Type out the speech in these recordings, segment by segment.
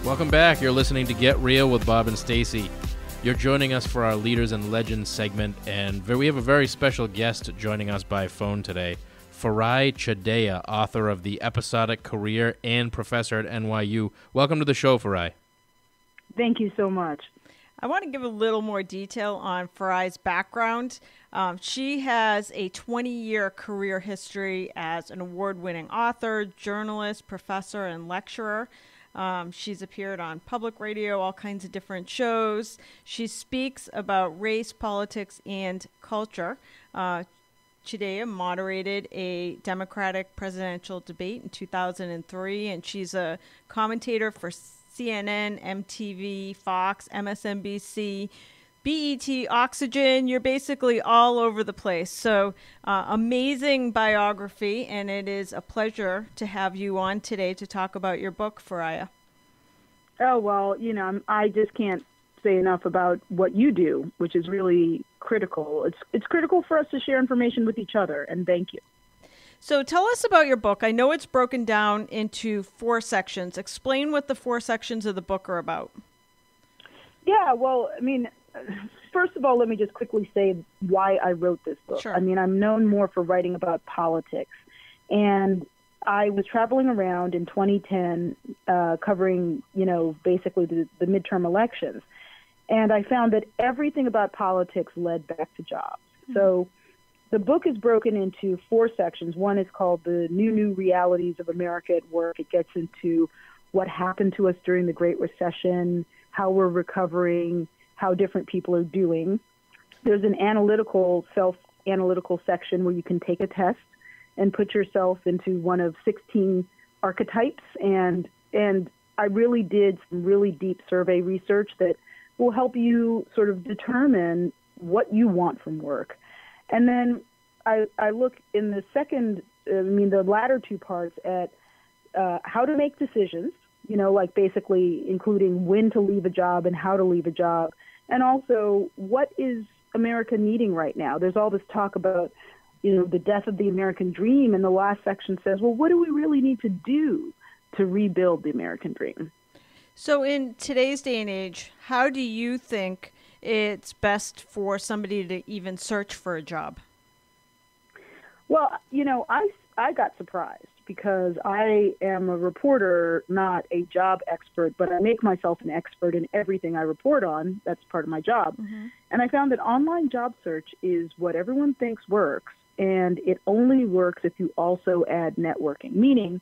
Welcome back. You're listening to Get Real with Bob and Stacy. You're joining us for our Leaders and Legends segment, and we have a very special guest joining us by phone today, Farai Chideya, author of The Episodic Career and professor at NYU. Welcome to the show, Farai. Thank you so much. I want to give a little more detail on Farai's background. She has a 20-year career history as an award-winning author, journalist, professor, and lecturer. She's appeared on public radio, all kinds of different shows. She speaks about race, politics, and culture. Chideya moderated a Democratic presidential debate in 2003, and she's a commentator for CNN, MTV, Fox, MSNBC, BET, Oxygen. You're basically all over the place. So amazing biography, and it is a pleasure to have you on today to talk about your book, Farai. Oh, well, I just can't say enough about what you do, which is really critical. It's critical for us to share information with each other, and thank you. So tell us about your book. I know it's broken down into 4 sections. Explain what the 4 sections of the book are about. Yeah, well, first of all, let me just quickly say why I wrote this book. Sure. I'm known more for writing about politics. And I was traveling around in 2010 covering, basically the midterm elections. And I found that everything about politics led back to jobs. Mm-hmm. So the book is broken into 4 sections. One is called The New Realities of America at Work. It gets into what happened to us during the Great Recession, how we're recovering, how different people are doing. There's an self-analytical section where you can take a test and put yourself into one of 16 archetypes. And I really did some really deep survey research that will help you sort of determine what you want from work. And then I look in the the latter 2 parts at how to make decisions, like basically including when to leave a job and how to leave a job. And also, what is America needing right now? There's all this talk about, the death of the American dream. And the last section says, well, what do we really need to do to rebuild the American dream? So in today's day and age, how do you think it's best for somebody to even search for a job? Well, I got surprised because I am a reporter, not a job expert, but I make myself an expert in everything I report on. That's part of my job. Mm-hmm. And I found that online job search is what everyone thinks works, and it only works if you also add networking, meaning,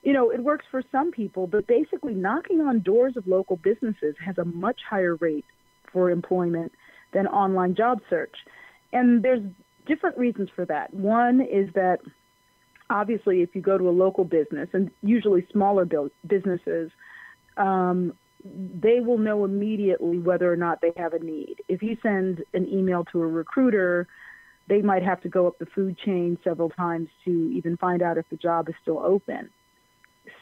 it works for some people, but basically knocking on doors of local businesses has a much higher rate for employment than online job search. And there's different reasons for that. One is that obviously if you go to a local business, and usually smaller businesses, they will know immediately whether or not they have a need. If you send an email to a recruiter, they might have to go up the food chain several times to even find out if the job is still open.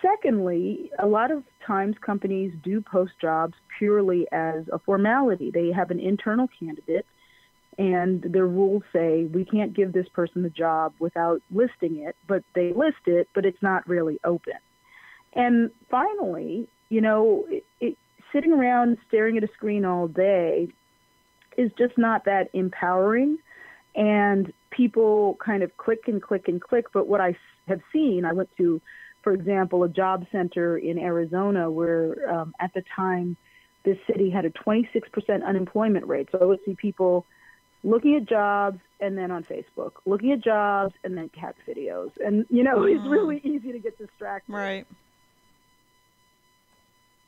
Secondly, a lot of times companies do post jobs purely as a formality. They have an internal candidate, and their rules say we can't give this person the job without listing it, but they list it, but it's not really open. And finally, sitting around staring at a screen all day is just not that empowering, and people kind of click and click and click. But what I have seen, I went to, for example, a job center in Arizona where at the time this city had a 26% unemployment rate. So I would see people looking at jobs and then on Facebook, looking at jobs and then cat videos. And, it's really easy to get distracted. Right.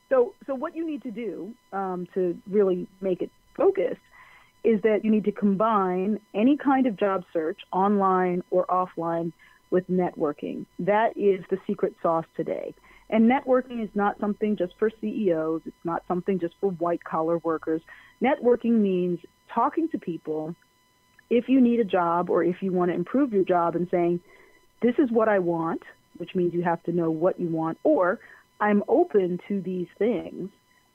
So what you need to do to really make it focused is that you need to combine any kind of job search, online or offline, with networking. That is the secret sauce today. And networking is not something just for CEOs. It's not something just for white-collar workers. Networking means talking to people if you need a job or if you want to improve your job and saying, this is what I want, which means you have to know what you want, or I'm open to these things,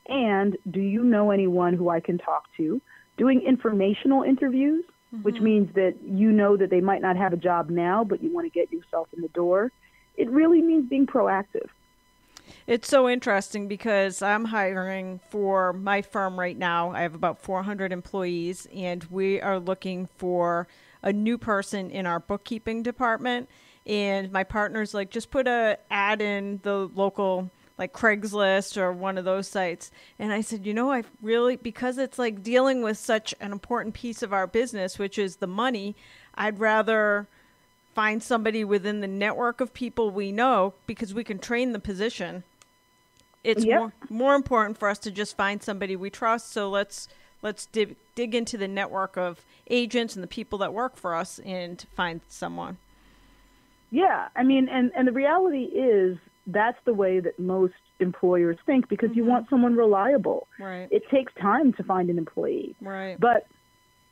and do you know anyone who I can talk to? Doing informational interviews, which means that that they might not have a job now, but you want to get yourself in the door. It really means being proactive. It's so interesting because I'm hiring for my firm right now. I have about 400 employees, and we are looking for a new person in our bookkeeping department. And my partner's like, just put a ad in the local, like Craigslist or one of those sites. And I said, I really, because it's like dealing with such an important piece of our business, which is the money, I'd rather find somebody within the network of people we know, because we can train the position. It's more important for us to just find somebody we trust. So let's dig into the network of agents and the people that work for us and find someone. Yeah, I mean, and the reality is that's the way that most employers think, because you want someone reliable. Right. It takes time to find an employee. Right. But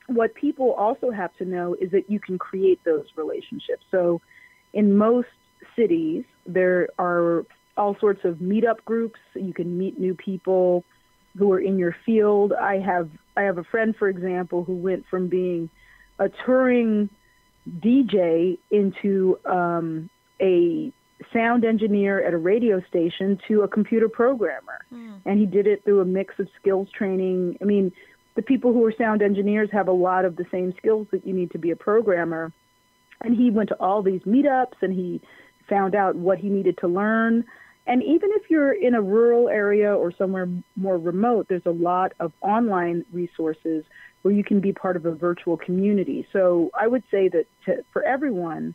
what people also have to know is that you can create those relationships. So in most cities, there are all sorts of meetup groups. You can meet new people who are in your field. I have a friend, for example, who went from being a touring DJ into a sound engineer at a radio station to a computer programmer. And he did it through a mix of skills training. I mean, the people who are sound engineers have a lot of the same skills that you need to be a programmer. And he went to all these meetups and he found out what he needed to learn. And even if you're in a rural area or somewhere more remote, there's a lot of online resources where you can be part of a virtual community. So I would say that for everyone,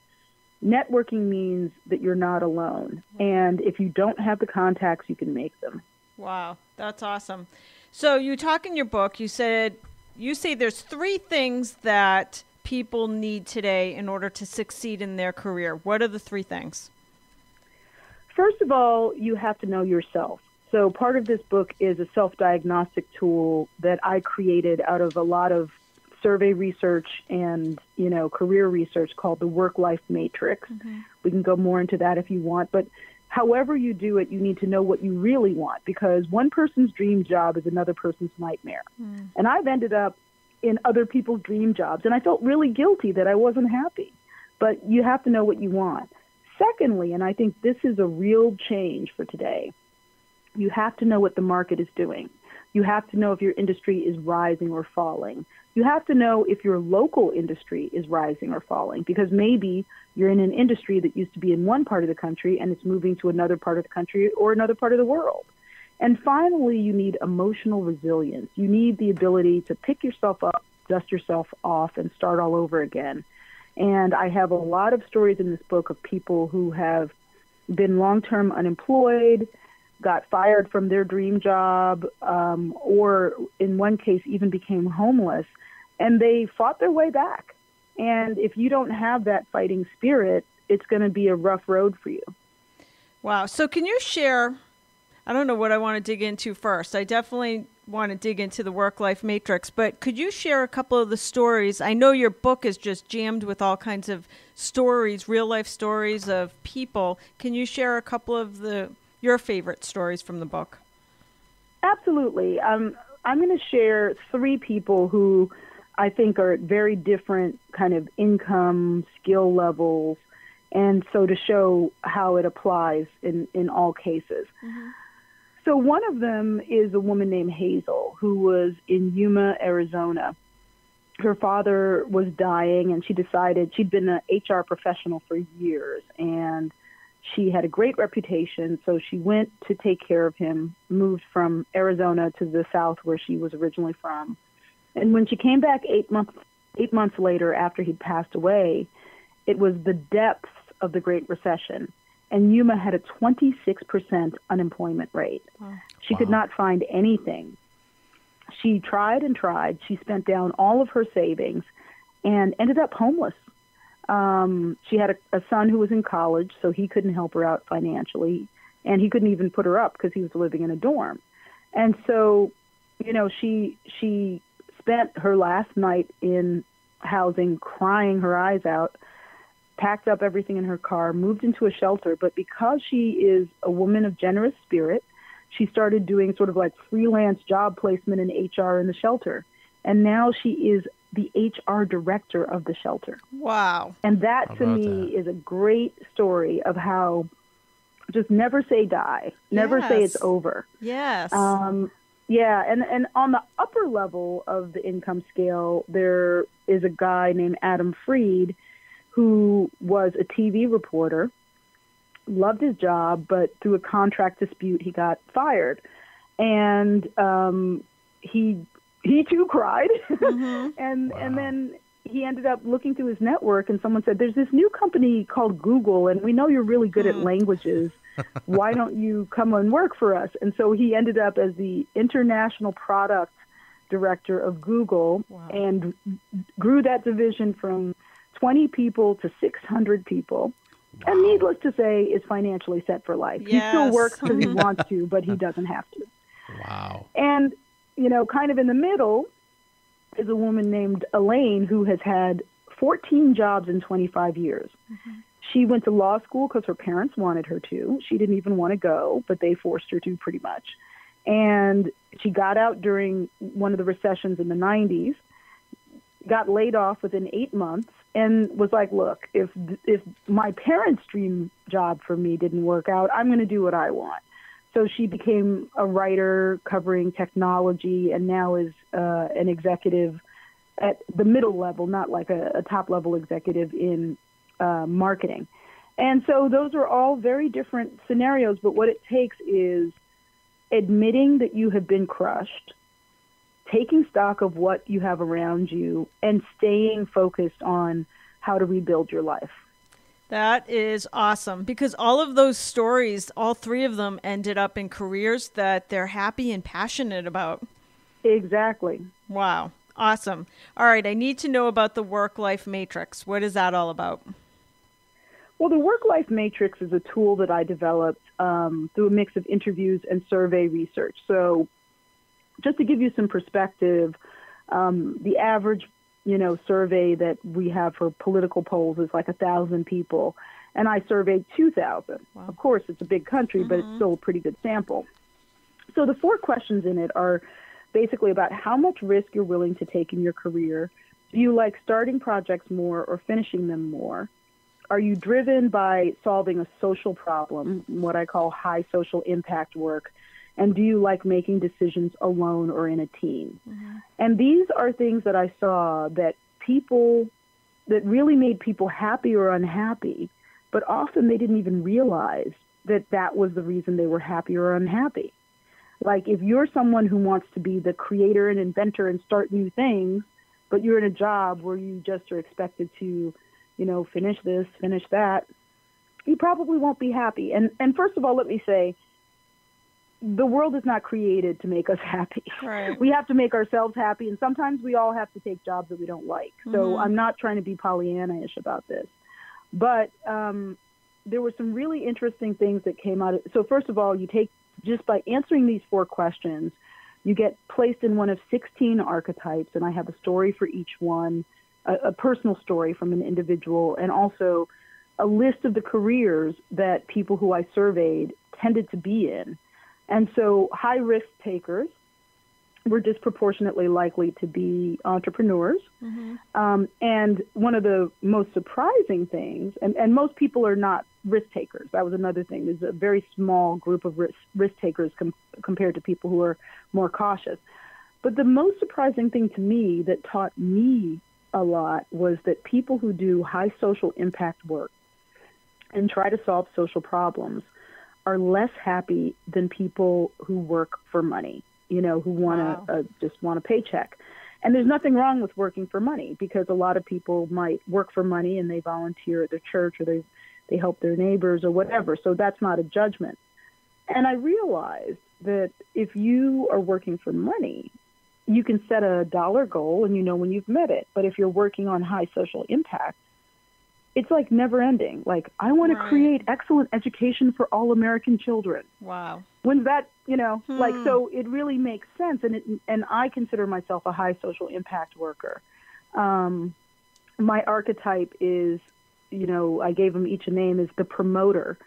networking means that you're not alone. And if you don't have the contacts, you can make them. Wow, that's awesome. So you talk in your book, you say there's 3 things that people need today in order to succeed in their career. What are the 3 things? First of all, you have to know yourself. So part of this book is a self-diagnostic tool that I created out of a lot of survey research and, career research called the work-life matrix. We can go more into that if you want. But however you do it, you need to know what you really want, because one person's dream job is another person's nightmare. And I've ended up in other people's dream jobs, and I felt really guilty that I wasn't happy. But you have to know what you want. Secondly, and I think this is a real change for today, you have to know what the market is doing. You have to know if your industry is rising or falling. You have to know if your local industry is rising or falling, because maybe you're in an industry that used to be in one part of the country and it's moving to another part of the country or another part of the world. And finally, you need emotional resilience. You need the ability to pick yourself up, dust yourself off, and start all over again. And I have a lot of stories in this book of people who have been long-term unemployed, got fired from their dream job, or in one case even became homeless, and they fought their way back. And if you don't have that fighting spirit, it's going to be a rough road for you. Wow. So can you share, I don't know what I want to dig into first. I definitely want to dig into the work-life matrix, but could you share a couple of the stories? I know your book is just jammed with all kinds of stories, real-life stories of people. Can you share a couple of your favorite stories from the book? Absolutely. I'm going to share 3 people who I think are at very different kind of income, skill levels, and so to show how it applies in all cases. So one of them is a woman named Hazel, who was in Yuma, Arizona. Her father was dying, and she decided she'd been an HR professional for years, and she had a great reputation, so she went to take care of him, moved from Arizona to the South where she was originally from. And when she came back 8 months later after he'd passed away, it was the depths of the Great Recession. And Yuma had a 26% unemployment rate. She could not find anything. She tried and tried. She spent down all of her savings and ended up homeless. She had a son who was in college, so he couldn't help her out financially, and he couldn't even put her up because he was living in a dorm. And so, she spent her last night in housing crying her eyes out, packed up everything in her car, moved into a shelter. But because she is a woman of generous spirit, she started doing sort of like freelance job placement in HR in the shelter. And now she is the HR director of the shelter. Wow. And that to me is a great story of how Just never say die. Never say it's over. Yes. Yeah, and on the upper level of the income scale, there is a guy named Adam Freed who was a TV reporter, loved his job, but through a contract dispute, he got fired. And he too cried. and then he ended up looking through his network, and someone said, there's this new company called Google, and we know you're really good at languages. Why don't you come and work for us? And so he ended up as the international product director of Google and grew that division from 20 people to 600 people. Wow. And needless to say, is financially set for life. Yes. He still works because he wants to, but he doesn't have to. Wow. And, kind of in the middle is a woman named Elaine who has had 14 jobs in 25 years. She went to law school because her parents wanted her to. She didn't even want to go, but they forced her to pretty much. And she got out during one of the recessions in the 90s, got laid off within 8 months, and was like, look, if my parents' dream job for me didn't work out, I'm going to do what I want. So she became a writer covering technology and now is an executive at the middle level, not like a top-level executive in marketing. And so those are all very different scenarios, but what it takes is admitting that you have been crushed, taking stock of what you have around you, and staying focused on how to rebuild your life. That is awesome, because all of those stories, all three of them ended up in careers that they're happy and passionate about. Exactly. Wow. Awesome. All right. I need to know about the work-life matrix. What is that all about? Well, the work-life matrix is a tool that I developed through a mix of interviews and survey research. So just to give you some perspective, the average, survey that we have for political polls is like 1,000 people, and I surveyed 2,000. Wow. Of course, it's a big country, but it's still a pretty good sample. So the 4 questions in it are basically about how much risk you're willing to take in your career. Do you like starting projects more or finishing them more? Are you driven by solving a social problem, what I call high social impact work? And do you like making decisions alone or in a team? And these are things that I saw that really made people happy or unhappy, but often they didn't even realize that that was the reason they were happy or unhappy. Like if you're someone who wants to be the creator and inventor and start new things, but you're in a job where you just are expected to, finish this, finish that, you probably won't be happy. And first of all, let me say, the world is not created to make us happy. Right. We have to make ourselves happy, and sometimes we all have to take jobs that we don't like. So I'm not trying to be Pollyanna-ish about this. But there were some really interesting things that came out. So first of all, just by answering these 4 questions, you get placed in one of 16 archetypes, and I have a story for each one, a personal story from an individual, and also a list of the careers that people who I surveyed tended to be in. And so high risk takers were disproportionately likely to be entrepreneurs. And one of the most surprising things, and most people are not risk takers. That was another thing. There's a very small group of risk takers compared to people who are more cautious. But the most surprising thing to me that taught me a lot was that people who do high social impact work and try to solve social problems are less happy than people who work for money, who want to just want a paycheck. And there's nothing wrong with working for money, because a lot of people might work for money and they volunteer at their church or they help their neighbors or whatever. So that's not a judgment. And I realized that if you are working for money, you can set a dollar goal and when you've met it. But if you're working on high social impact, it's like never ending. Like, I want to create excellent education for all American children. Wow. When's that, so it really makes sense. And I consider myself a high social impact worker. My archetype is, I gave them each a name, is the promoter,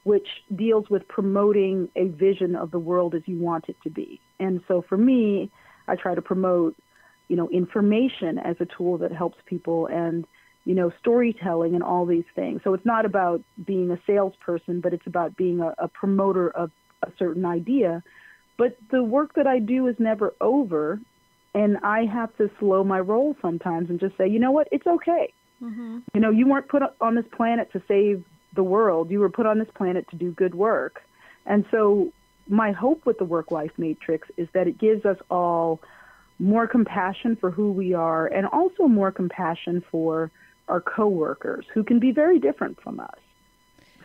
which deals with promoting a vision of the world as you want it to be. And so for me, I try to promote, information as a tool that helps people, and storytelling and all these things. So it's not about being a salesperson, but it's about being a promoter of a certain idea. But the work that I do is never over, and I have to slow my roll sometimes and just say, you know what, it's okay. Mm-hmm. You weren't put on this planet to save the world. You were put on this planet to do good work. And so my hope with the work-life matrix is that it gives us all more compassion for who we are, and also more compassion for our coworkers, who can be very different from us.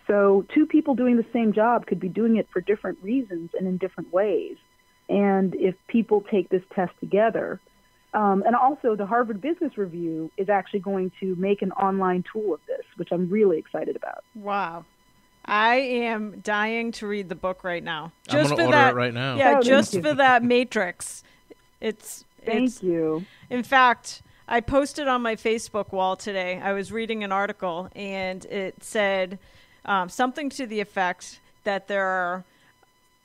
So two people doing the same job could be doing it for different reasons and in different ways. And if people take this test together, and also the Harvard Business Review is actually going to make an online tool of this, which I'm really excited about. Wow. I am dying to read the book right now. I'm going to order it right now. Yeah, Oh, just thank for you. that matrix. Thank you. In fact, I posted on my Facebook wall today, I was reading an article, and it said something to the effect that there are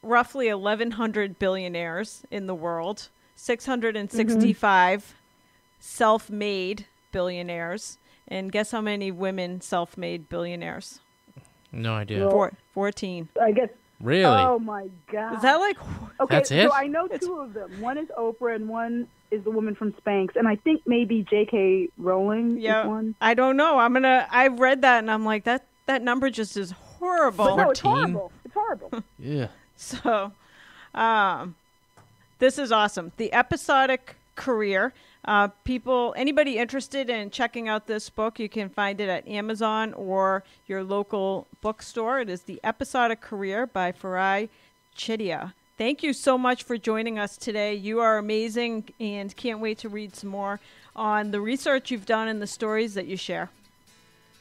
roughly 1,100 billionaires in the world, 665 self-made billionaires, and guess how many women self-made billionaires? No idea. Well, 14. I guess. Really? Oh, my God. Is that like... Okay, That's it? so I know two of them. One is Oprah and one is the woman from Spanx. And I think maybe J.K. Rowling is one. I don't know. I read that and I'm like, that number just is horrible. But no, it's 14? horrible. It's horrible. Yeah. So, this is awesome. The Episodic Career. Anybody interested in checking out this book, you can find it at Amazon or your local bookstore. It is The Episodic Career by Farai Chideya. Thank you so much for joining us today. You are amazing, and can't wait to read some more on the research you've done and the stories that you share.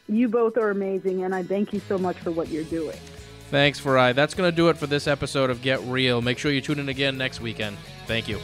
You both are amazing, and I thank you so much for what you're doing. Thanks, Farai. That's going to do it for this episode of Get Real. Make sure you tune in again next weekend. Thank you.